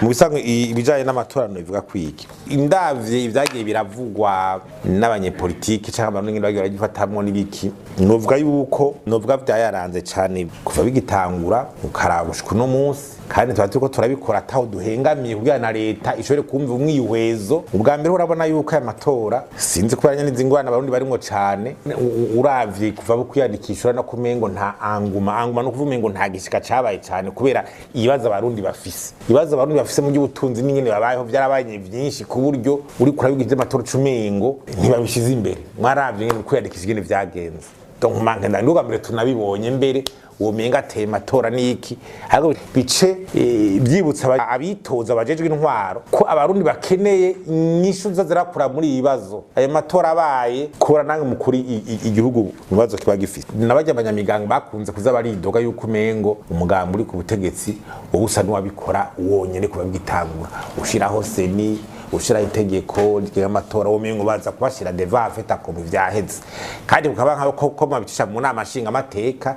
mu bisanzwe ibijanye n'amatora bivuga kwiki indavye ivyagiye biravugwa n'abanyepolitiki canke abantu ngene bagiye bagifatamwo n'ibiki novuga yuko novuga vyayaranze cane kuva bigitangura ukarabushwa no munsi kandi tuba turiko turabikora ataho duhengamiye kugira na leta ishobore kumva umwihwezo ubwa mbere urabona yuko aya matora sinzi ko yanya n'izingwana abarundi barimwo cane uravye kuva bo kwiyandikishura no kumengo nta anguma no kuvuga ngo nta gishika cabaye cane kubera ibibazo abarundi bafise mu by'ubutunzi n'ingene babayeho byarabaye byinshi ku buryo uri kurabigije amatora cumengo ntibabishize imbere mwaravye ngene kwiyandikisha ingene vyagenze donc manke nduga mbere tunabibonye mbere uwo menga ateye matora niki ahubwo bice byibutsa abitoza bajejwe intwaro ko abarundi bakeneye inyishu zirakura muri ibibazo ayo matora abaye kora nange mukuri igihugu mubazo kiba gifite nabajya abanyamiganga bakunze kuza baridoga yuko umengo umugambi uri ku butegetsi wowe usa n'uwabikora wonyene kuba bwitangura ushiraho seni ushira itegeko ry'amatora wo mengo baza kubashira deva afeta ko byaheze kandi ukaba nko mabicisha mu nama nshinga amateka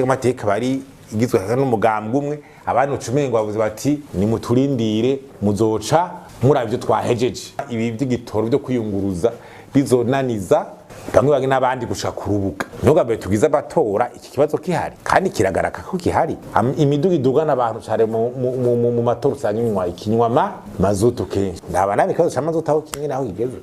amateka bari igizwe n'umugambi umwe abantu cumengo bavuze bati ni muturindire muzoca muravyo twahejeje ibi by'igitoro byo kwiyunguruza bizonaniza bamwe bagi n'abandi gushaka kurubuka ntugambe tugize abatora iki kibazo kihari kandi kiragaraka ko kihari imiduga idugana abantu cyane mu matora usanga inywa ikinywa mazutu kenshi ndaba nabi kazo cyamazutu aho kinye naho igeze